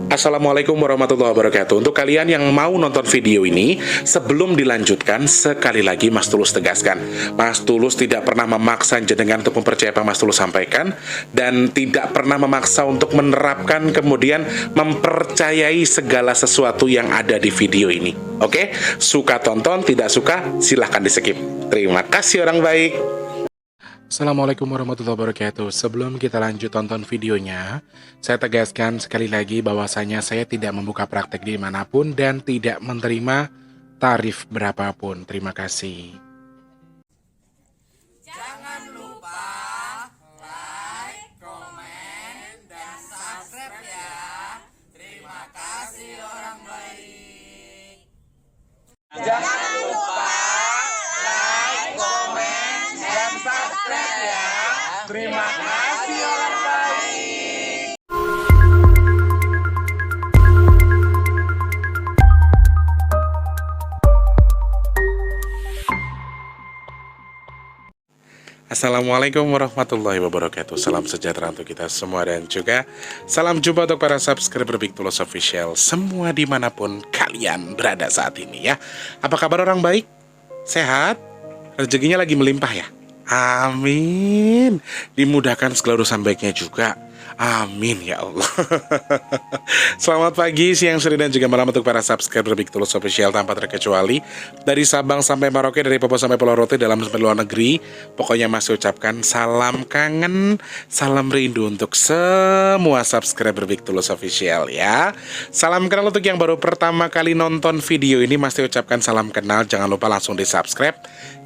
Assalamualaikum warahmatullahi wabarakatuh. Untuk kalian yang mau nonton video ini, sebelum dilanjutkan, sekali lagi Mas Tulus tegaskan, Mas Tulus tidak pernah memaksa jenengan untuk mempercayai apa Mas Tulus sampaikan, dan tidak pernah memaksa untuk menerapkan kemudian mempercayai segala sesuatu yang ada di video ini. Oke? Suka tonton, tidak suka silahkan di skip. Terima kasih orang baik. Assalamualaikum warahmatullahi wabarakatuh. Sebelum kita lanjut tonton videonya, saya tegaskan sekali lagi bahwasanya saya tidak membuka praktek dimanapun dan tidak menerima tarif berapapun. Terima kasih. Jangan lupa like, komen, dan subscribe ya. Terima kasih orang baik. Jangan lupa like, komen, dan subscribe ya. Terima kasih orang baik. Assalamualaikum warahmatullahi wabarakatuh. Salam sejahtera untuk kita semua dan juga salam jumpa untuk para subscriber Big Tulus Official semua dimanapun kalian berada saat ini ya. Apa kabar orang baik? Sehat? Rezekinya lagi melimpah ya? Amin. Dimudahkan segala urusan baiknya juga. Amin ya Allah. Selamat pagi, siang, sore, dan juga malam untuk para subscriber Big Tulus Official tanpa terkecuali. Dari Sabang sampai Merauke, dari Papua sampai Pulau Rote, dalam sampai luar negeri. Pokoknya masih ucapkan salam kangen, salam rindu untuk semua subscriber Big Tulus Official ya. Salam kenal untuk yang baru pertama kali nonton video ini, masih ucapkan salam kenal. Jangan lupa langsung di subscribe,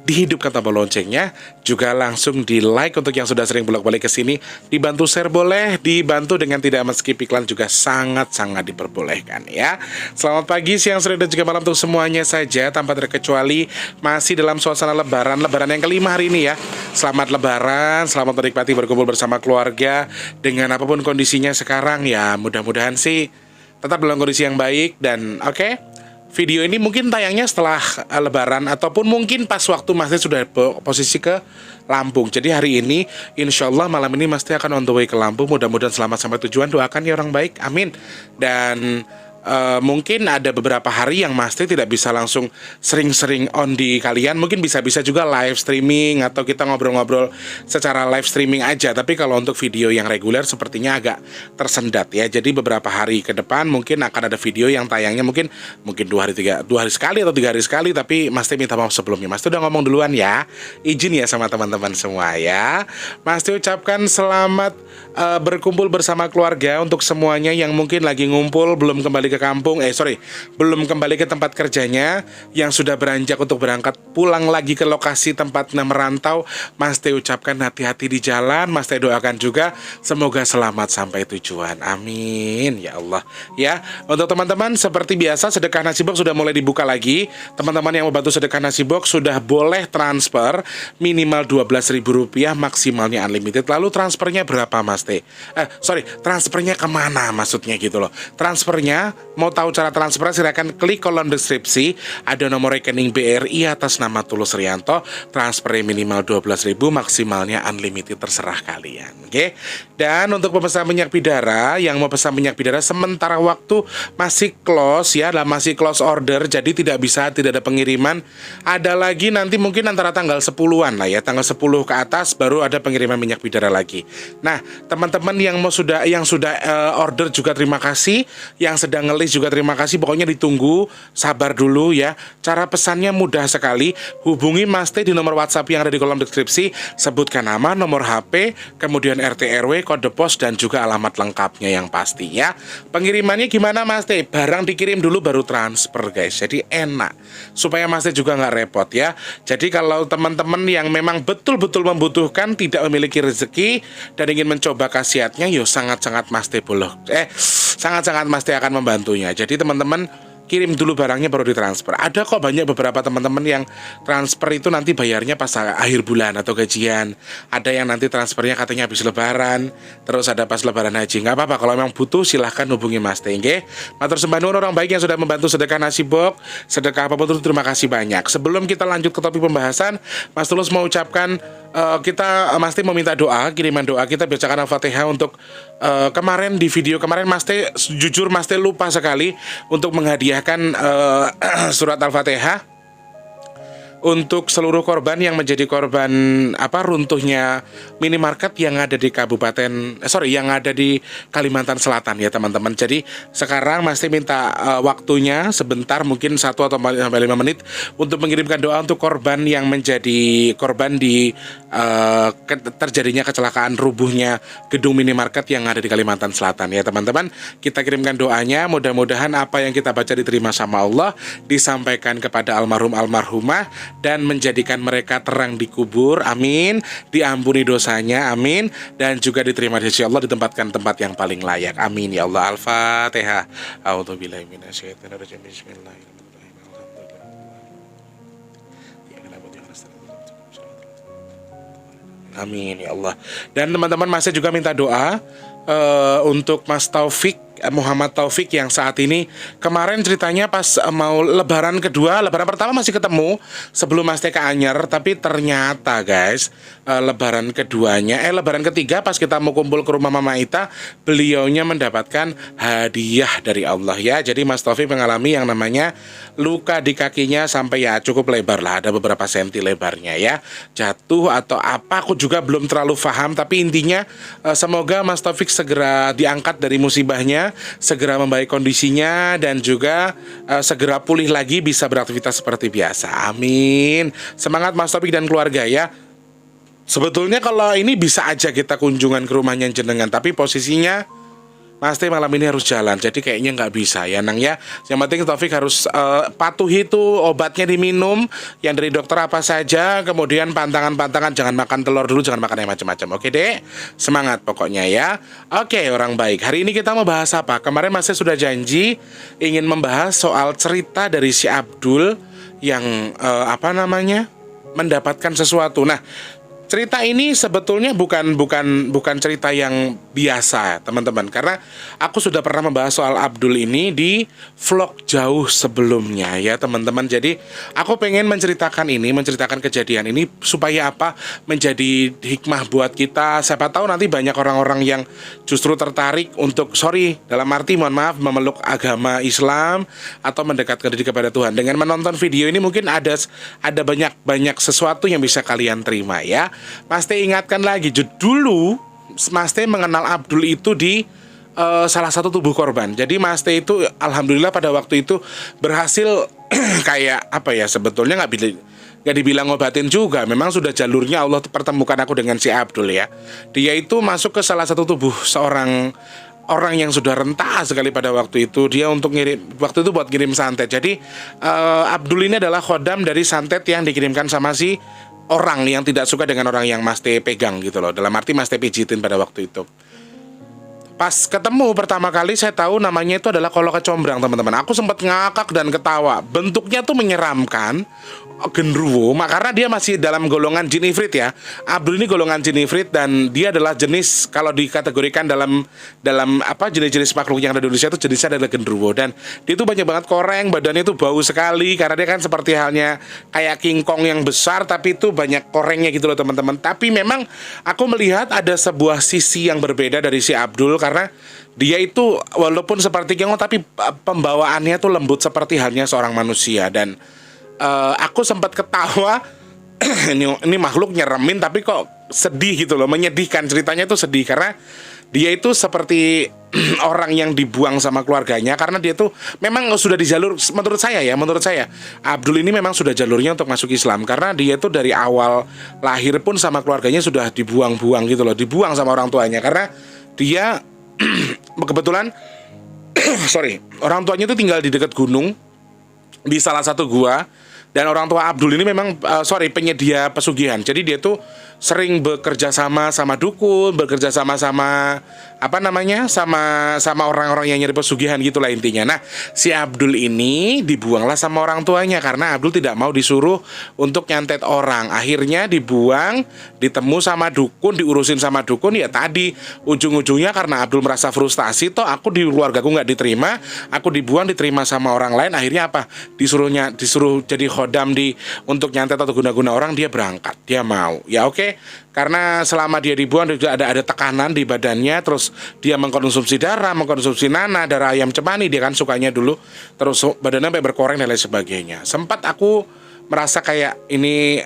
dihidupkan tombol loncengnya, juga langsung di like untuk yang sudah sering bolak-balik ke sini. Dibantu share boleh, dibantu dengan tidak men-skip iklan juga sangat-sangat diperbolehkan ya. Selamat pagi, siang, sore, dan juga malam untuk semuanya saja tanpa terkecuali. Masih dalam suasana lebaran yang kelima hari ini ya. Selamat lebaran, selamat menikmati berkumpul bersama keluarga dengan apapun kondisinya sekarang ya. Mudah-mudahan sih tetap dalam kondisi yang baik dan oke. Video ini mungkin tayangnya setelah lebaran ataupun mungkin pas waktu Mas Teh sudah posisi ke Lampung. Jadi hari ini insya Allah malam ini Mas Teh akan on the way ke Lampung. Mudah-mudahan selamat sampai tujuan, doakan ya orang baik, amin. Dan mungkin ada beberapa hari yang Mas Teh tidak bisa langsung sering-sering on di kalian. Mungkin bisa-bisa juga live streaming atau kita ngobrol-ngobrol secara live streaming aja. Tapi kalau untuk video yang reguler sepertinya agak tersendat ya. Jadi beberapa hari ke depan mungkin akan ada video yang tayangnya mungkin 2 hari sekali atau 3 hari sekali. Tapi Mas Teh minta maaf sebelumnya. Mas Teh udah ngomong duluan ya. Izin ya sama teman-teman semua ya. Mas Teh ucapkan selamat berkumpul bersama keluarga untuk semuanya yang mungkin lagi ngumpul belum kembali ke kampung, belum kembali ke tempat kerjanya, yang sudah beranjak untuk berangkat pulang lagi ke lokasi tempatnya merantau. Mas Teh ucapkan hati-hati di jalan. Mas Teh doakan juga semoga selamat sampai tujuan, amin ya Allah ya. Untuk teman-teman seperti biasa sedekah nasi box sudah mulai dibuka lagi. Teman-teman yang mau bantu sedekah nasi box sudah boleh transfer minimal Rp12.000, maksimalnya unlimited. Lalu transfernya berapa Mas Teh? Transfernya kemana maksudnya gitu loh. Transfernya, mau tahu cara transfer silakan klik kolom deskripsi. Ada nomor rekening BRI atas nama Tulus Rianto. Transfernya minimal 12.000, maksimalnya unlimited, terserah kalian. Oke. Dan untuk pemesan minyak bidara yang mau pesan minyak bidara sementara waktu masih close ya, masih close order, jadi tidak ada pengiriman. Ada lagi nanti mungkin antara tanggal 10-an lah ya, tanggal 10 ke atas baru ada pengiriman minyak bidara lagi. Nah, teman-teman yang sudah order juga terima kasih, yang sedang ngelis juga terima kasih. Pokoknya ditunggu, sabar dulu ya. Cara pesannya mudah sekali. Hubungi Mas Teh di nomor WhatsApp yang ada di kolom deskripsi. Sebutkan nama, nomor HP, kemudian RT RW, kode pos, dan juga alamat lengkapnya yang pasti ya. Pengirimannya gimana Mas Teh? Barang dikirim dulu baru transfer guys. Jadi enak, supaya Mas Teh juga nggak repot ya. Jadi kalau teman-teman yang memang betul-betul membutuhkan, tidak memiliki rezeki dan ingin mencoba khasiatnya, yo sangat-sangat Mas Teh sangat-sangat Mas Teh akan membantunya. Jadi teman-teman kirim dulu barangnya baru ditransfer. Ada kok banyak beberapa teman-teman yang transfer itu nanti bayarnya pas akhir bulan atau gajian. Ada yang nanti transfernya katanya habis lebaran, terus ada pas lebaran haji. Nggak apa-apa, kalau memang butuh silahkan hubungi Mas Teh. Matur sembah nuwun orang baik yang sudah membantu sedekah nasi box, sedekah apapun itu terima kasih banyak. Sebelum kita lanjut ke topik pembahasan, Mas Tulus mau ucapkan kita Mas Teh meminta doa, kiriman doa kita bacakan Al-Fatihah untuk kemarin di video kemarin Mas Teh jujur Mas Teh lupa sekali untuk menghadiahkan surat Al-Fatihah untuk seluruh korban yang menjadi korban runtuhnya minimarket yang ada di yang ada di Kalimantan Selatan ya teman-teman. Jadi sekarang Mas Teh minta waktunya sebentar, mungkin 1 atau 5 menit untuk mengirimkan doa untuk korban yang menjadi korban di terjadinya kecelakaan rubuhnya gedung minimarket yang ada di Kalimantan Selatan ya teman-teman. Kita kirimkan doanya, mudah-mudahan apa yang kita baca diterima sama Allah, disampaikan kepada almarhumah dan menjadikan mereka terang di kubur, amin, diampuni dosanya, amin, dan juga diterima di sisi Allah, ditempatkan tempat yang paling layak, amin ya Allah. Al-Fatihah. A'udzubillahi minasyaitonirrajim. Bismillahirrahmanirrahim. Amin ya Allah. Dan teman-teman masih juga minta doa untuk Mas Taufik, Muhammad Taufik yang saat ini kemarin ceritanya pas mau lebaran kedua, lebaran pertama masih ketemu sebelum Mas TK Anyer, tapi ternyata guys lebaran ketiga pas kita mau kumpul ke rumah Mama Ita, beliaunya mendapatkan hadiah dari Allah ya. Jadi Mas Taufik mengalami yang namanya luka di kakinya sampai ya cukup lebar lah, ada beberapa senti lebarnya ya, jatuh atau apa aku juga belum terlalu paham, tapi intinya semoga Mas Taufik segera diangkat dari musibahnya, segera membaik kondisinya, dan juga segera pulih lagi, bisa beraktivitas seperti biasa. Amin. Semangat Mas Taufik dan keluarga ya. Sebetulnya kalau ini bisa aja kita kunjungan ke rumahnya jenengan, tapi posisinya Mas Teh malam ini harus jalan, jadi kayaknya nggak bisa ya Nang ya. Yang penting Taufik harus patuhi itu obatnya diminum, yang dari dokter apa saja, kemudian pantangan-pantangan, jangan makan telur dulu, jangan makan yang macam-macam. Oke dek, semangat pokoknya ya. Oke orang baik, hari ini kita mau bahas apa? Kemarin Mas Teh sudah janji ingin membahas soal cerita dari si Abdul yang mendapatkan sesuatu. Nah, cerita ini sebetulnya bukan cerita yang biasa teman-teman, karena aku sudah pernah membahas soal Abdul ini di vlog jauh sebelumnya ya teman-teman. Jadi aku pengen menceritakan kejadian ini supaya apa, menjadi hikmah buat kita. Siapa tahu nanti banyak orang-orang yang justru tertarik untuk mohon maaf memeluk agama Islam atau mendekatkan diri kepada Tuhan. Dengan menonton video ini mungkin ada banyak sesuatu yang bisa kalian terima ya. Mas Teh ingatkan lagi, dulu Mas Teh mengenal Abdul itu di salah satu tubuh korban. Jadi Mas Teh itu alhamdulillah pada waktu itu berhasil kayak sebetulnya nggak dibilang ngobatin juga. Memang sudah jalurnya Allah pertemukan aku dengan si Abdul ya. Dia itu masuk ke salah satu tubuh seorang orang yang sudah renta sekali pada waktu itu. Dia untuk buat ngirim santet. Jadi Abdul ini adalah khodam dari santet yang dikirimkan sama si orang yang tidak suka dengan orang yang Mas Teh pegang gitu loh. Dalam arti Mas Teh pijitin pada waktu itu. Pas ketemu pertama kali saya tahu namanya itu adalah kolok kecombrang teman-teman. Aku sempat ngakak dan ketawa. Bentuknya tuh menyeramkan, genderuwo, karena dia masih dalam golongan jin ifrit ya. Abdul ini golongan jin ifrit, dan dia adalah jenis, kalau dikategorikan dalam jenis-jenis makhluk yang ada di Indonesia itu jenisnya adalah genderuwo. Dan dia itu banyak banget koreng, badannya itu bau sekali karena dia kan seperti halnya kayak King Kong yang besar, tapi itu banyak korengnya gitu loh teman-teman. Tapi memang aku melihat ada sebuah sisi yang berbeda dari si Abdul, karena dia itu walaupun seperti King Kong tapi pembawaannya tuh lembut seperti halnya seorang manusia. Dan aku sempat ketawa ini makhluk nyeremin tapi kok sedih gitu loh, menyedihkan. Ceritanya tuh sedih karena dia itu seperti orang yang dibuang sama keluarganya, karena dia tuh memang sudah di jalur, menurut saya Abdul ini memang sudah jalurnya untuk masuk Islam, karena dia itu dari awal lahir pun sama keluarganya sudah dibuang-buang gitu loh, dibuang sama orang tuanya, karena dia kebetulan orang tuanya itu tinggal di dekat gunung di salah satu gua. Dan orang tua Abdul ini memang penyedia pesugihan. Jadi dia tuh sering bekerja sama dukun, bekerja sama apa namanya, sama orang-orang yang nyari pesugihan gitulah intinya. Nah, si Abdul ini dibuanglah sama orang tuanya karena Abdul tidak mau disuruh untuk nyantet orang. Akhirnya dibuang, ditemu sama dukun, diurusin sama dukun. Ya tadi ujung-ujungnya karena Abdul merasa frustasi, toh aku di keluargaku nggak diterima, aku dibuang, diterima sama orang lain. Akhirnya apa? Disuruh jadi khodam untuk nyantet atau guna-guna orang. Dia berangkat, dia mau. Ya oke. Karena selama dia dibuang juga ada tekanan di badannya, terus dia mengkonsumsi darah, mengkonsumsi darah ayam cemani, dia kan sukanya dulu, terus badannya sampai berkoreng dan lain sebagainya. Sempat aku merasa kayak ini,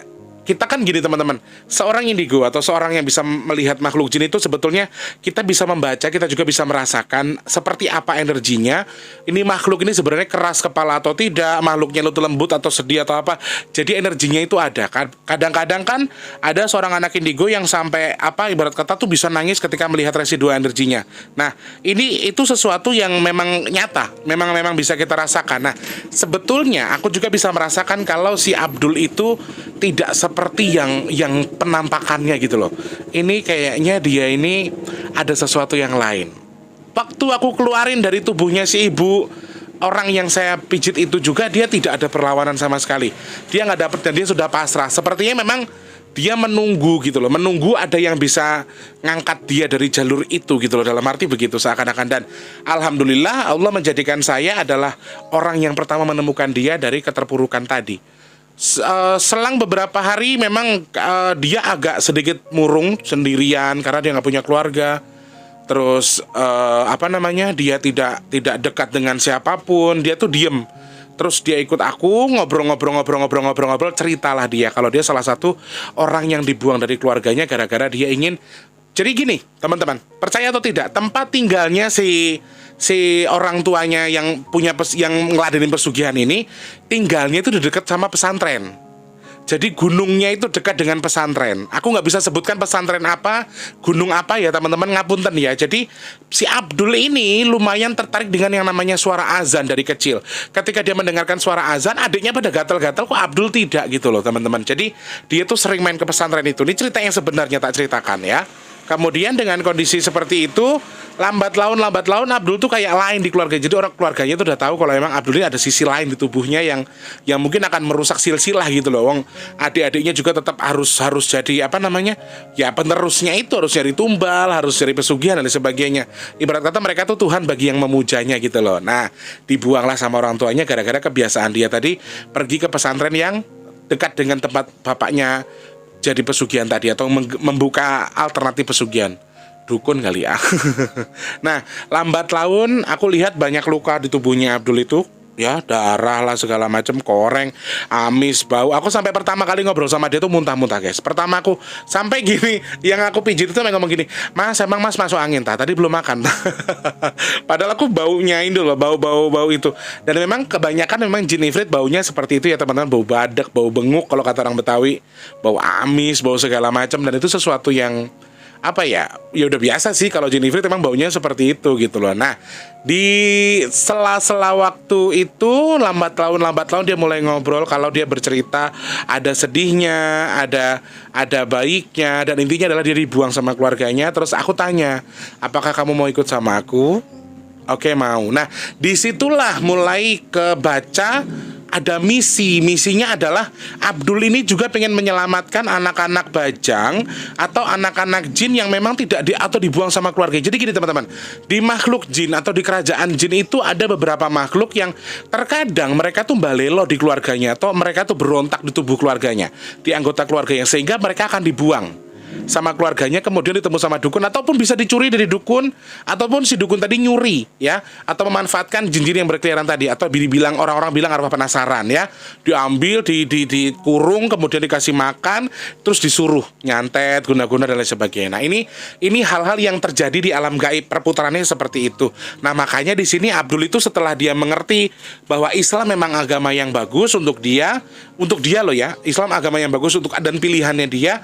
kita kan gini teman-teman, seorang indigo atau seorang yang bisa melihat makhluk jin itu sebetulnya kita bisa membaca, kita juga bisa merasakan seperti apa energinya. Ini makhluk ini sebenarnya keras kepala atau tidak, makhluknya itu lembut atau sedih atau apa. Jadi energinya itu ada. Kadang-kadang kan ada seorang anak indigo yang sampai apa, ibarat kata tuh bisa nangis ketika melihat residu energinya. Nah, itu sesuatu yang memang nyata, memang bisa kita rasakan. Nah, sebetulnya aku juga bisa merasakan kalau si Abdul itu tidak seperti yang penampakannya gitu loh. Ini kayaknya dia ini ada sesuatu yang lain. Waktu aku keluarin dari tubuhnya si ibu orang yang saya pijit itu juga, dia tidak ada perlawanan sama sekali. Dia nggak dapet dan dia sudah pasrah. Sepertinya memang dia menunggu gitu loh, menunggu ada yang bisa ngangkat dia dari jalur itu gitu loh, dalam arti begitu seakan-akan. Dan alhamdulillah Allah menjadikan saya adalah orang yang pertama menemukan dia dari keterpurukan tadi. Selang beberapa hari memang dia agak sedikit murung sendirian karena dia nggak punya keluarga. Terus apa namanya, dia tidak dekat dengan siapapun, dia tuh diem. Terus dia ikut aku ngobrol, ceritalah dia kalau dia salah satu orang yang dibuang dari keluarganya gara-gara dia ingin. Jadi gini teman-teman, percaya atau tidak, tempat tinggalnya si orang tuanya yang yang ngeladenin pesugihan ini, tinggalnya itu di dekat sama pesantren. Jadi gunungnya itu dekat dengan pesantren. Aku nggak bisa sebutkan pesantren apa, gunung apa ya teman-teman, ngapunten ya. Jadi si Abdul ini lumayan tertarik dengan yang namanya suara azan dari kecil. Ketika dia mendengarkan suara azan, adiknya pada gatal-gatal, kok Abdul tidak gitu loh teman-teman. Jadi dia tuh sering main ke pesantren itu. Ini cerita yang sebenarnya tak ceritakan ya. Kemudian dengan kondisi seperti itu, lambat laun Abdul tuh kayak lain di keluarga. Jadi orang keluarganya tuh udah tahu kalau memang Abdul ini ada sisi lain di tubuhnya yang mungkin akan merusak silsilah gitu loh. Wong adik-adiknya juga tetap harus jadi apa namanya, ya penerusnya itu harus jadi tumbal, harus jadi pesugihan dan sebagainya. Ibarat kata mereka tuh Tuhan bagi yang memujanya gitu loh. Nah, dibuanglah sama orang tuanya gara-gara kebiasaan dia tadi pergi ke pesantren yang dekat dengan tempat bapaknya jadi pesugihan tadi, atau membuka alternatif pesugihan. Dukun kali ya. Nah, lambat laun aku lihat banyak luka di tubuhnya Abdul itu. Ya, darah lah segala macam, koreng, amis, bau. Aku sampai pertama kali ngobrol sama dia tuh muntah-muntah guys. Pertama aku sampai gini, yang aku pijit itu ngomong gini, Mas emang Mas masuk angin tadi belum makan. Padahal aku baunya itu loh, bau itu. Dan memang kebanyakan memang jin ifrit baunya seperti itu ya teman-teman, bau badak, bau benguk kalau kata orang Betawi, bau amis, bau segala macam. Dan itu sesuatu yang apa ya udah biasa sih kalau jin ifrit emang baunya seperti itu gitu loh. Nah, di sela-sela waktu itu lambat laun dia mulai ngobrol, kalau dia bercerita ada sedihnya, ada baiknya, dan intinya adalah dia dibuang sama keluarganya. Terus aku tanya, apakah kamu mau ikut sama aku? Oke, mau. Nah, disitulah mulai kebaca ada misinya adalah Abdul ini juga pengen menyelamatkan anak-anak bajang atau anak-anak jin yang memang tidak atau dibuang sama keluarga. Jadi gini teman-teman, di makhluk jin atau di kerajaan jin itu ada beberapa makhluk yang terkadang mereka tuh balelo di keluarganya, atau mereka tuh berontak di tubuh keluarganya, di anggota keluarganya, sehingga mereka akan dibuang sama keluarganya, kemudian ditemu sama dukun, ataupun bisa dicuri dari dukun, ataupun si dukun tadi nyuri ya, atau memanfaatkan jin-jin yang berkeliaran tadi, atau dibilang orang-orang bilang arwah penasaran ya, diambil dikurung, kemudian dikasih makan, terus disuruh nyantet, guna-guna dan lain sebagainya. Nah, ini hal-hal yang terjadi di alam gaib, perputarannya seperti itu. Nah, makanya di sini Abdul itu setelah dia mengerti bahwa Islam memang agama yang bagus untuk dia loh ya, Islam agama yang bagus untuk dan pilihannya dia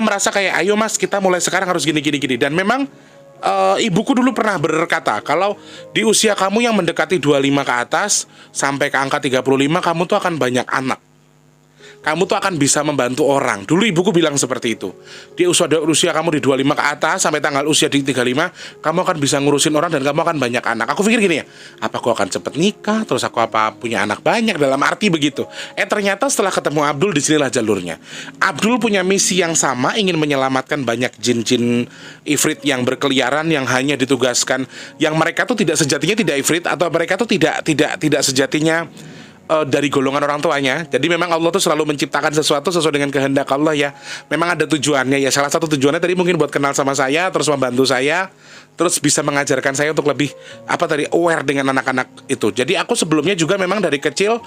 merasa kayak ayo mas, kita mulai sekarang harus gini. Dan memang ibuku dulu pernah berkata, kalau di usia kamu yang mendekati 25 ke atas sampai ke angka 35, kamu tuh akan banyak anak. kamu tuh akan bisa membantu orang. Dulu ibuku bilang seperti itu. Di usia kamu di 25 ke atas sampai tanggal usia di 35, kamu akan bisa ngurusin orang dan kamu akan banyak anak. Aku pikir gini ya, apa aku akan cepet nikah, terus aku apa punya anak banyak, dalam arti begitu. Ternyata setelah ketemu Abdul, disinilah jalurnya. Abdul punya misi yang sama, ingin menyelamatkan banyak jin-jin ifrit yang berkeliaran, yang hanya ditugaskan, yang mereka tuh tidak sejatinya tidak ifrit, atau mereka tuh tidak sejatinya dari golongan orang tuanya. Jadi memang Allah tuh selalu menciptakan sesuatu sesuai dengan kehendak Allah ya. Memang ada tujuannya ya. Salah satu tujuannya tadi mungkin buat kenal sama saya, terus membantu saya, terus bisa mengajarkan saya untuk lebih aware dengan anak-anak itu. Jadi aku sebelumnya juga memang dari kecil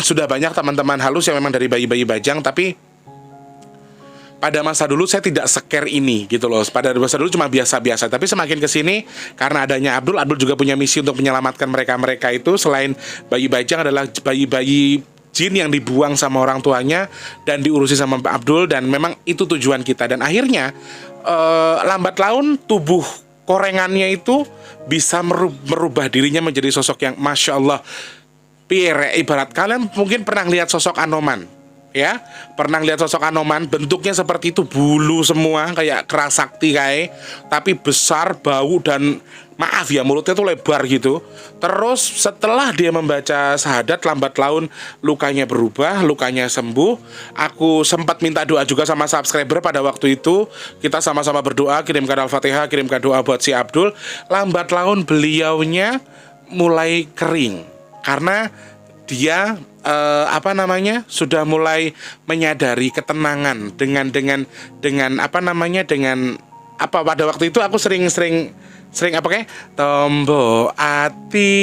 sudah banyak teman-teman halus yang memang dari bayi-bayi bajang, tapi pada masa dulu saya tidak scare ini gitu loh. Pada masa dulu cuma biasa-biasa. Tapi semakin kesini, karena adanya Abdul juga punya misi untuk menyelamatkan mereka itu. Selain bayi bajang adalah bayi-bayi jin yang dibuang sama orang tuanya dan diurusi sama Abdul. Dan memang itu tujuan kita. Dan akhirnya lambat laun tubuh korengannya itu bisa merubah dirinya menjadi sosok yang Masya Allah. Pierre, ibarat kalian mungkin pernah lihat sosok Anoman ya, pernah lihat sosok Anoman, bentuknya seperti itu, bulu semua kayak kerasakti kayak, tapi besar, bau, dan maaf ya mulutnya tuh lebar gitu. Terus setelah dia membaca syahadat, lambat laun lukanya berubah, lukanya sembuh. Aku sempat minta doa juga sama subscriber pada waktu itu. Kita sama-sama berdoa, kirimkan Al-Fatihah, kirimkan doa buat si Abdul. Lambat laun beliaunya mulai kering karena dia sudah mulai menyadari ketenangan dengan pada waktu itu aku sering tombo ati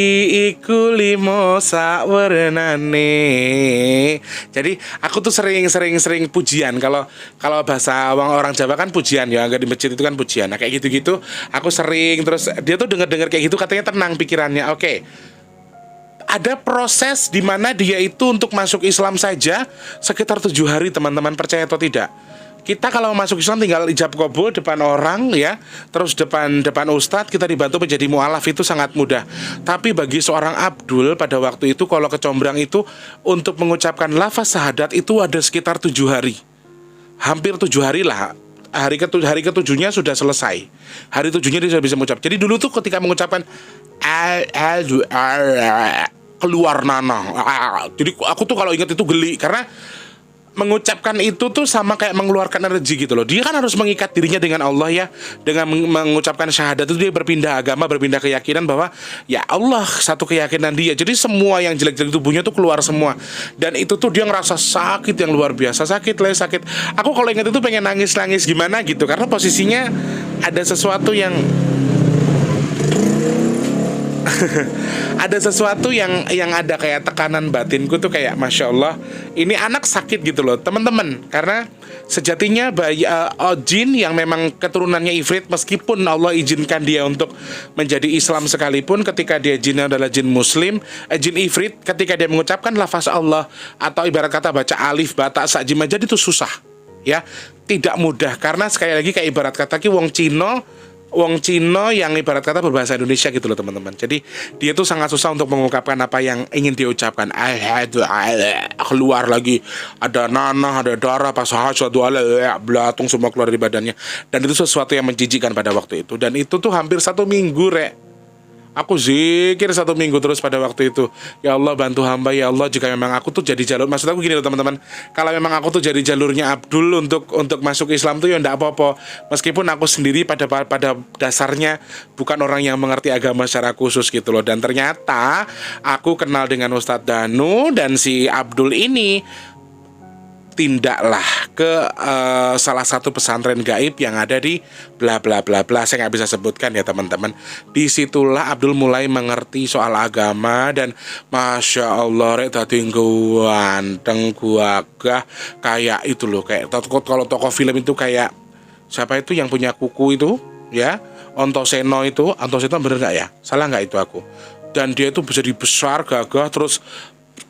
iku limo sakwernane. Jadi aku tuh sering pujian. Kalau bahasa orang Jawa kan pujian ya, agak di masjid itu kan pujian. Nah kayak gitu-gitu aku sering, terus dia tuh denger kayak gitu katanya tenang pikirannya. Oke. Ada proses di mana dia itu untuk masuk Islam saja sekitar 7 hari, teman-teman, percaya atau tidak. Kita kalau masuk Islam tinggal ijab kabul depan orang ya, terus depan ustadz, kita dibantu menjadi mu'alaf, itu sangat mudah. Tapi bagi seorang Abdul pada waktu itu, kalau kecombrang itu untuk mengucapkan lafaz syahadat itu ada sekitar 7 hari. Hampir 7 hari lah. Hari ketujuhnya sudah selesai. Hari 7-nya dia sudah bisa mengucap. Jadi dulu tuh ketika mengucapkan keluar nanah. Jadi aku tuh kalau ingat itu geli, karena mengucapkan itu tuh sama kayak mengeluarkan energi gitu loh. Dia kan harus mengikat dirinya dengan Allah ya. Dengan mengucapkan syahadat itu dia berpindah agama, berpindah keyakinan bahwa ya Allah satu keyakinan dia. Jadi semua yang jelek-jelek tubuhnya tuh keluar semua. Dan itu tuh dia ngerasa sakit yang luar biasa. Sakit. Aku kalau ingat itu pengen nangis gimana gitu, karena posisinya ada sesuatu yang ada sesuatu yang ada kayak tekanan batinku tuh kayak Masya Allah, ini anak sakit gitu loh teman-teman. Karena sejatinya bayi jin yang memang keturunannya ifrit, meskipun Allah izinkan dia untuk menjadi Islam sekalipun, ketika dia jinnya adalah jin muslim, jin ifrit, ketika dia mengucapkan lafaz Allah atau ibarat kata baca alif, bata, sa, jim aja itu susah ya, tidak mudah. Karena sekali lagi kayak ibarat kata Wong Cino yang ibarat kata berbahasa Indonesia gitu loh teman-teman. Jadi dia tuh sangat susah untuk mengungkapkan apa yang ingin dia ucapkan. Keluar lagi, ada nanah, ada darah, pas belatung semua keluar dari badannya. Dan itu sesuatu yang menjijikkan pada waktu itu. Dan itu tuh hampir 1 minggu aku zikir 1 minggu terus pada waktu itu. Ya Allah bantu hamba ya Allah, jika memang aku tuh jadi jalur, maksud aku gini loh teman-teman, kalau memang aku tuh jadi jalurnya Abdul untuk masuk Islam tuh ya ndak apa-apa. Meskipun aku sendiri pada dasarnya bukan orang yang mengerti agama secara khusus gitu loh. Dan ternyata aku kenal dengan Ustadz Danu, dan si Abdul ini tindaklah ke salah satu pesantren gaib yang ada di bla bla bla bla, saya nggak bisa sebutkan ya teman-teman. Disitulah Abdul mulai mengerti soal agama, dan Masya Allah tadi ganteng gagah kayak itu loh, kayak kalau tokoh film itu kayak siapa itu yang punya kuku itu ya, Antosseno bener nggak ya, salah nggak itu aku. Dan dia itu bisa dibesar gagah, terus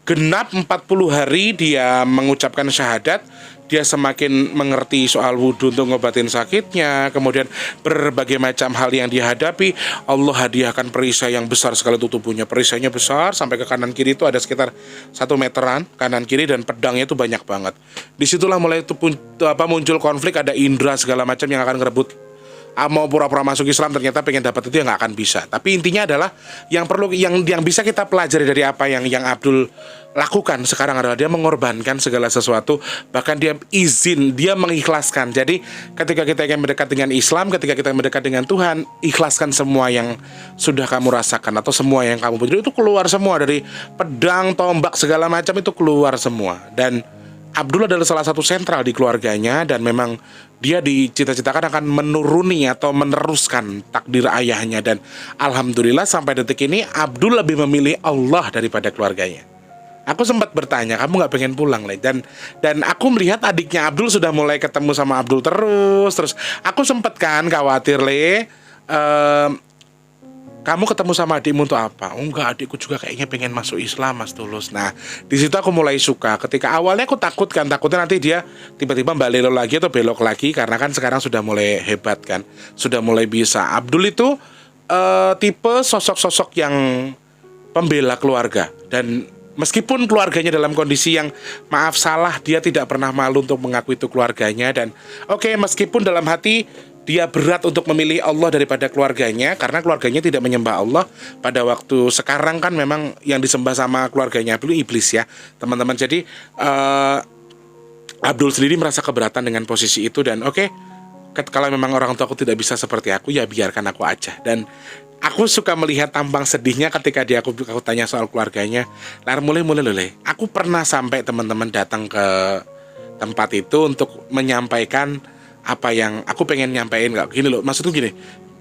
genap 40 hari dia mengucapkan syahadat. dia semakin mengerti soal wudhu untuk ngobatin sakitnya, kemudian berbagai macam hal yang dia hadapi. Allah hadiahkan perisai yang besar sekali untuk tubuhnya. Perisainya besar sampai ke kanan kiri itu ada sekitar 1 meteran kanan kiri, dan pedangnya itu banyak banget. Disitulah mulai itu muncul konflik, ada indra segala macam yang akan ngerebut. Mau pura-pura masuk Islam, ternyata pengen dapat itu ya nggak akan bisa. Tapi intinya adalah yang perlu yang bisa kita pelajari dari apa yang Abdul lakukan sekarang adalah dia mengorbankan segala sesuatu, bahkan dia mengikhlaskan. Jadi ketika kita ingin mendekat dengan Islam, ketika kita mendekat dengan Tuhan, ikhlaskan semua yang sudah kamu rasakan atau semua yang kamu punya itu keluar semua, dari pedang, tombak segala macam itu keluar semua. Dan Abdul adalah salah satu sentral di keluarganya, dan memang dia dicita-citakan akan menuruni atau meneruskan takdir ayahnya. Dan alhamdulillah sampai detik ini Abdul lebih memilih Allah daripada keluarganya. Aku sempat bertanya, kamu nggak pengen pulang, Le? Dan aku melihat adiknya Abdul sudah mulai ketemu sama Abdul terus. Aku sempat kan khawatir, Le, kamu ketemu sama adikmu untuk apa? Oh enggak, adikku juga kayaknya pengen masuk Islam, Mas Tulus. Nah, di situ aku mulai suka. Ketika awalnya aku takutnya nanti dia tiba-tiba balik lagi atau belok lagi, karena kan sekarang sudah mulai hebat kan, sudah mulai bisa. Abdul itu tipe sosok-sosok yang pembela keluarga, dan meskipun keluarganya dalam kondisi yang maaf salah, dia tidak pernah malu untuk mengakui itu keluarganya. Dan meskipun dalam hati dia berat untuk memilih Allah daripada keluarganya, karena keluarganya tidak menyembah Allah. Pada waktu sekarang kan memang yang disembah sama keluarganya dulu iblis ya, teman-teman. Jadi Abdul sendiri merasa keberatan dengan posisi itu, dan kalau memang orang tua aku tidak bisa seperti aku, ya biarkan aku aja. Dan aku suka melihat tampang sedihnya ketika aku tanya soal keluarganya. Mulai aku pernah sampai teman-teman datang ke tempat itu untuk menyampaikan apa yang aku pengen nyampein. Gak gini loh, maksudku gini,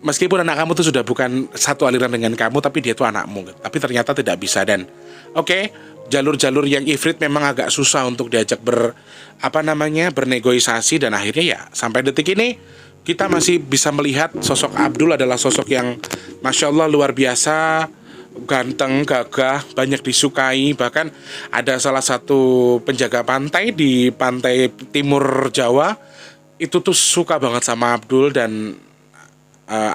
meskipun anak kamu tuh sudah bukan satu aliran dengan kamu, tapi dia tuh anakmu, tapi ternyata tidak bisa. Dan jalur-jalur yang ifrit memang agak susah untuk diajak bernegosiasi. Dan akhirnya ya sampai detik ini kita masih bisa melihat sosok Abdul adalah sosok yang Masya Allah luar biasa, ganteng, gagah, banyak disukai. Bahkan ada salah satu penjaga pantai di pantai timur Jawa itu tuh suka banget sama Abdul, dan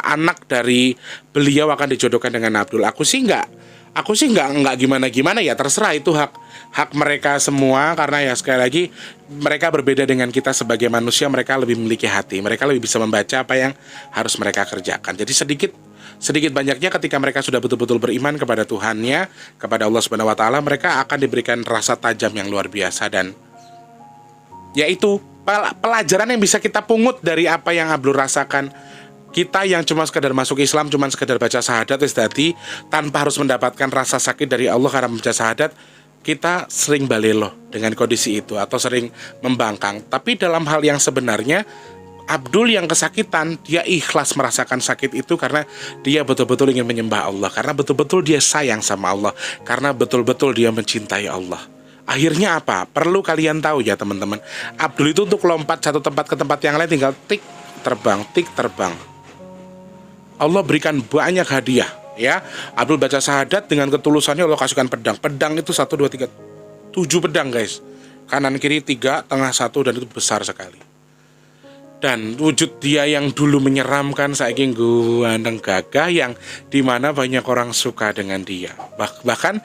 anak dari beliau akan dijodohkan dengan Abdul. Aku sih nggak gimana ya, terserah, itu hak mereka semua, karena ya sekali lagi mereka berbeda dengan kita sebagai manusia. Mereka lebih memiliki hati, mereka lebih bisa membaca apa yang harus mereka kerjakan. Jadi sedikit banyaknya ketika mereka sudah betul-betul beriman kepada Tuhannya, kepada Allah Subhanahu wa taala, mereka akan diberikan rasa tajam yang luar biasa. Dan yaitu pelajaran yang bisa kita pungut dari apa yang Abdul rasakan. Kita yang cuma sekedar masuk Islam, cuma sekedar baca syahadat tadi, tanpa harus mendapatkan rasa sakit dari Allah karena membaca syahadat, kita sering balelo dengan kondisi itu atau sering membangkang. Tapi dalam hal yang sebenarnya, Abdul yang kesakitan, dia ikhlas merasakan sakit itu karena dia betul-betul ingin menyembah Allah, karena betul-betul dia sayang sama Allah, karena betul-betul dia mencintai Allah. Akhirnya apa? Perlu kalian tahu ya teman-teman, Abdul itu untuk lompat satu tempat ke tempat yang lain tinggal tik terbang. Allah berikan banyak hadiah ya. Abdul baca syahadat dengan ketulusannya, Allah kasihkan pedang. Pedang itu 1, 2, 3, 7 pedang guys. Kanan kiri 3, tengah 1, dan itu besar sekali. Dan wujud dia yang dulu menyeramkan, saking ganteng gagah, yang dimana banyak orang suka dengan dia. Bahkan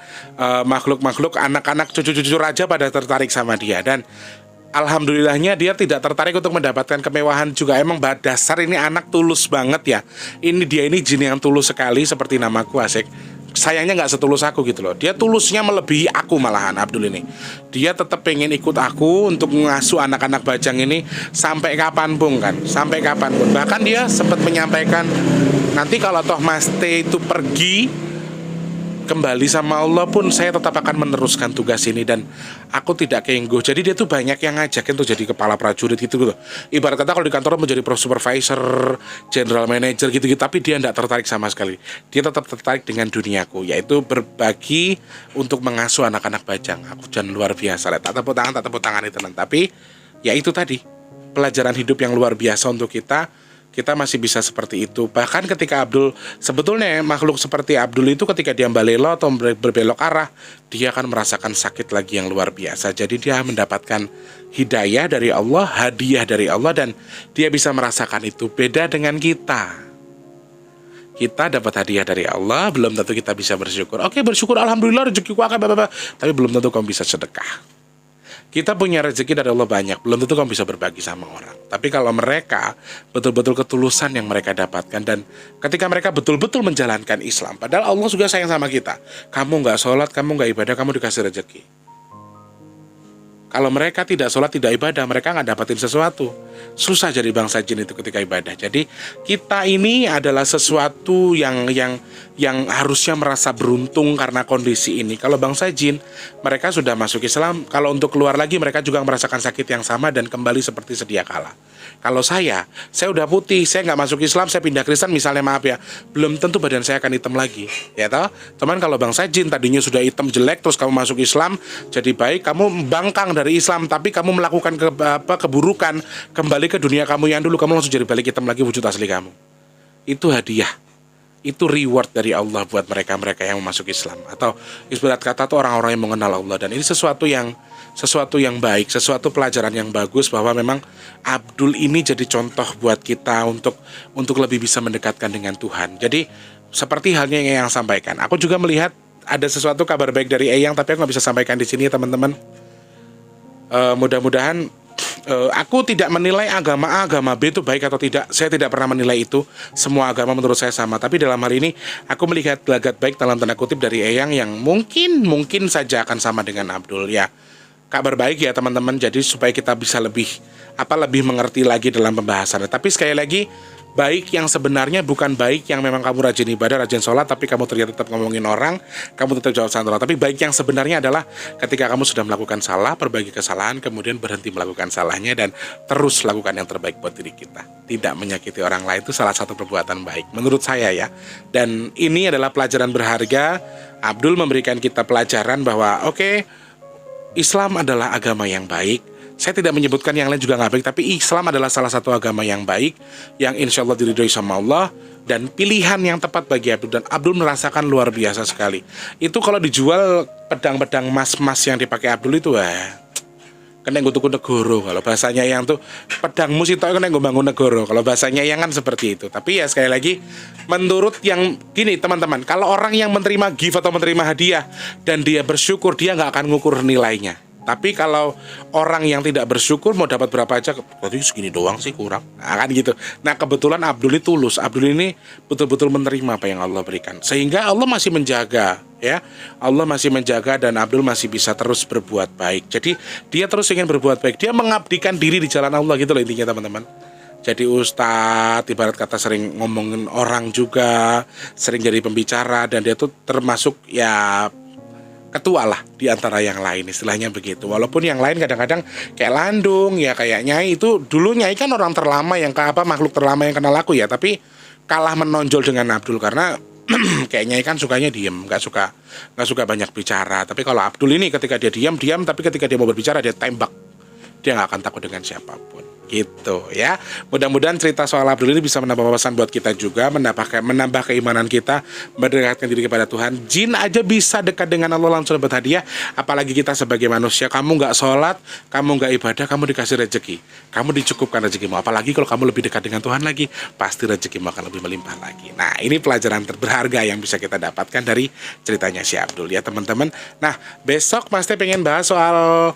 makhluk-makhluk, anak-anak, cucu-cucu raja pada tertarik sama dia. Dan alhamdulillahnya dia tidak tertarik untuk mendapatkan kemewahan juga. Emang dasar ini anak tulus banget ya. Dia ini jin yang tulus sekali, seperti namaku, asik. Sayangnya nggak setulus aku gitu loh. Dia tulusnya melebihi aku malahan, Abdul ini. Dia tetap pengen ikut aku untuk mengasuh anak-anak bajang ini sampai kapanpun kan, sampai kapanpun. Bahkan dia sempat menyampaikan, nanti kalau toh Mas T itu pergi kembali sama Allah pun, saya tetap akan meneruskan tugas ini dan aku tidak kengguh. Jadi dia tuh banyak yang ngajakin tuh jadi kepala prajurit gitu. Ibarat kata kalau di kantor menjadi supervisor, general manager gitu, tapi dia tidak tertarik sama sekali. Dia tetap tertarik dengan duniaku, yaitu berbagi untuk mengasuh anak-anak bajang. Aku jangan luar biasa lah, tak tepuk tangan itu. Tapi ya itu tadi, pelajaran hidup yang luar biasa untuk kita. Kita masih bisa seperti itu. Bahkan ketika Abdul, sebetulnya makhluk seperti Abdul itu ketika dia balelo atau berbelok arah, dia akan merasakan sakit lagi yang luar biasa. Jadi dia mendapatkan hidayah dari Allah, hadiah dari Allah, dan dia bisa merasakan itu. Beda dengan kita. Kita dapat hadiah dari Allah, belum tentu kita bisa bersyukur. Oke, bersyukur, alhamdulillah rezekiku akan tapi belum tentu kamu bisa sedekah. Kita punya rezeki dari Allah banyak, belum tentu kamu bisa berbagi sama orang. Tapi kalau mereka betul-betul ketulusan yang mereka dapatkan, dan ketika mereka betul-betul menjalankan Islam, padahal Allah juga sayang sama kita. Kamu nggak sholat, kamu nggak ibadah, kamu dikasih rezeki. Kalau mereka tidak sholat, tidak ibadah, mereka nggak dapatin sesuatu. Susah jadi bangsa jin itu ketika ibadah. Jadi kita ini adalah sesuatu yang harusnya merasa beruntung karena kondisi ini. Kalau bangsa jin, mereka sudah masuk Islam. Kalau untuk keluar lagi, mereka juga merasakan sakit yang sama dan kembali seperti sedia kala. Kalau saya udah putih, saya nggak masuk Islam, saya pindah Kristen misalnya, maaf ya, belum tentu badan saya akan hitam lagi, ya toh. Cuman kalau bangsa jin tadinya sudah hitam jelek, terus kamu masuk Islam, jadi baik, kamu bangkang dari Islam, tapi kamu melakukan keburukan, kembali ke dunia kamu yang dulu, kamu langsung jadi balik hitam lagi wujud asli kamu. Itu hadiah, itu reward dari Allah buat mereka-mereka yang masuk Islam. Atau ibarat kata tuh orang-orang yang mengenal Allah. Dan ini sesuatu yang baik, sesuatu pelajaran yang bagus, bahwa memang Abdul ini jadi contoh buat kita untuk lebih bisa mendekatkan dengan Tuhan. Jadi seperti halnya yang Eyang sampaikan, aku juga melihat ada sesuatu kabar baik dari Eyang, tapi aku nggak bisa sampaikan di sini ya teman-teman. Mudah-mudahan aku tidak menilai agama A, agama B itu baik atau tidak. Saya tidak pernah menilai itu. Semua agama menurut saya sama. Tapi dalam hal ini aku melihat gelagat baik dalam tanda kutip dari Eyang yang mungkin saja akan sama dengan Abdul ya. Kabar baik ya teman-teman. Jadi supaya kita bisa lebih mengerti lagi dalam pembahasannya. Tapi sekali lagi, baik yang sebenarnya bukan baik yang memang kamu rajin ibadah, rajin sholat, tapi kamu ternyata tetap ngomongin orang, kamu tetap jawab salah. Tapi baik yang sebenarnya adalah ketika kamu sudah melakukan salah, perbaiki kesalahan, kemudian berhenti melakukan salahnya, dan terus lakukan yang terbaik buat diri kita. Tidak menyakiti orang lain, itu salah satu perbuatan baik, menurut saya ya. Dan ini adalah pelajaran berharga. Abdul memberikan kita pelajaran bahwa Islam adalah agama yang baik. Saya tidak menyebutkan yang lain juga nggak baik, tapi Islam adalah salah satu agama yang baik, yang insya Allah diridhoi sama Allah, dan pilihan yang tepat bagi Abdul. Dan Abdul merasakan luar biasa sekali. Itu kalau dijual pedang-pedang mas-mas yang dipakai Abdul itu, kena gue tuku negoro. Kalau bahasanya yang tuh pedang musik itu kena gue bangun negoro. Kalau bahasanya yang kan seperti itu. Tapi ya sekali lagi, menurut yang gini teman-teman, kalau orang yang menerima gift atau menerima hadiah dan dia bersyukur, dia nggak akan ngukur nilainya. Tapi kalau orang yang tidak bersyukur mau dapat berapa aja, tadi segini doang sih kurang, kan gitu. Nah kebetulan Abdul ini tulus, Abdul ini betul-betul menerima apa yang Allah berikan, sehingga Allah masih menjaga, ya. Allah masih menjaga dan Abdul masih bisa terus berbuat baik. Jadi dia terus ingin berbuat baik, dia mengabdikan diri di jalan Allah gitu loh intinya teman-teman. Jadi ustadz, ibarat kata sering ngomongin orang juga, sering jadi pembicara, dan dia tuh termasuk ya ketua lah di antara yang lain, istilahnya begitu. Walaupun yang lain kadang-kadang kayak Landung ya, kayak Nyai itu, dulu Nyai kan orang terlama yang makhluk terlama yang kenal aku ya, tapi kalah menonjol dengan Abdul karena kayak Nyai kan sukanya diem, nggak suka banyak bicara. Tapi kalau Abdul ini ketika dia diam, tapi ketika dia mau berbicara dia tembak, dia nggak akan takut dengan siapapun. Gitu ya. Mudah-mudahan cerita soal Abdul ini bisa menambah wawasan buat kita juga, menambah keimanan kita, mendekatkan diri kepada Tuhan. Jin aja bisa dekat dengan Allah langsung dapat hadiah, apalagi kita sebagai manusia. Kamu nggak sholat, kamu nggak ibadah, kamu dikasih rezeki, kamu dicukupkan rezekimu. Apalagi kalau kamu lebih dekat dengan Tuhan lagi, pasti rezekimu akan lebih melimpah lagi. Nah ini pelajaran berharga yang bisa kita dapatkan dari ceritanya si Abdul ya teman-teman. Nah besok Mas Teh pengen bahas soal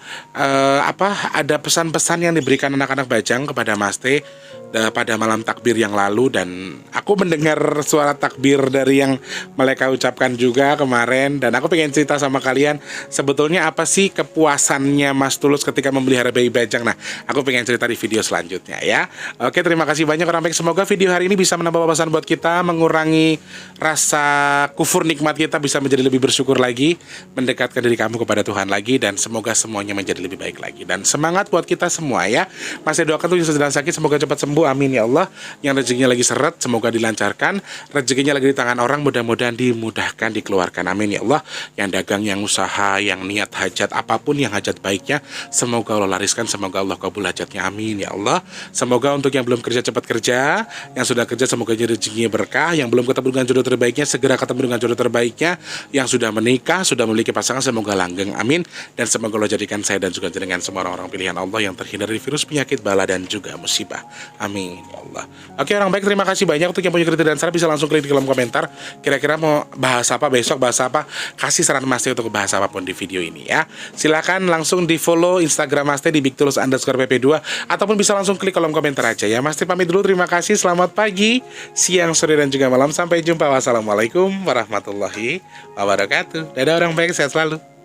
ada pesan-pesan yang diberikan anak-anak Bajang kepada Mas Teh pada malam takbir yang lalu, dan aku mendengar suara takbir dari yang mereka ucapkan juga kemarin, dan aku pengen cerita sama kalian sebetulnya apa sih kepuasannya Mas Tulus ketika memelihara bayi Bajang. Nah aku pengen cerita di video selanjutnya ya. Oke, terima kasih banyak orang baik, semoga video hari ini bisa menambah wawasan buat kita, mengurangi rasa kufur nikmat kita, bisa menjadi lebih bersyukur lagi, mendekatkan diri kamu kepada Tuhan lagi, dan semoga semuanya menjadi lebih baik lagi. Dan semangat buat kita semua ya. Mas Teh doakan untuk yang sedang sakit semoga cepat sembuh, amin ya Allah. Yang rezekinya lagi seret semoga dilancarkan, rezekinya lagi di tangan orang mudah-mudahan dimudahkan, dikeluarkan, amin ya Allah. Yang dagang, yang usaha, yang niat hajat, apapun yang hajat baiknya semoga Allah lariskan, semoga Allah kabul hajatnya, amin ya Allah. Semoga untuk yang belum kerja cepat kerja, yang sudah kerja semoga rezekinya berkah, yang belum ketemu dengan jodoh terbaiknya segera ketemu dengan jodoh terbaiknya, yang sudah menikah, sudah memiliki pasangan semoga langgeng, amin. Dan semoga Allah jadikan saya dan juga dengan semua orang-orang pilihan Allah yang terhindar dari virus, penyakit, bala dan juga musibah, amin ya Allah. Oke orang baik, terima kasih banyak. Untuk yang punya kritik dan saran bisa langsung klik di kolom komentar. Kira-kira mau bahas apa besok, bahas apa, kasih saran Mas Teh untuk bahas apapun di video ini ya. Silakan langsung di follow Instagram Mas Teh di bigtulus_pp2 ataupun bisa langsung klik kolom komentar aja ya. Mas Teh pamit dulu, terima kasih, selamat pagi, siang, sore dan juga malam. Sampai jumpa, wassalamualaikum warahmatullahi wabarakatuh. Dadah orang baik, sehat selalu.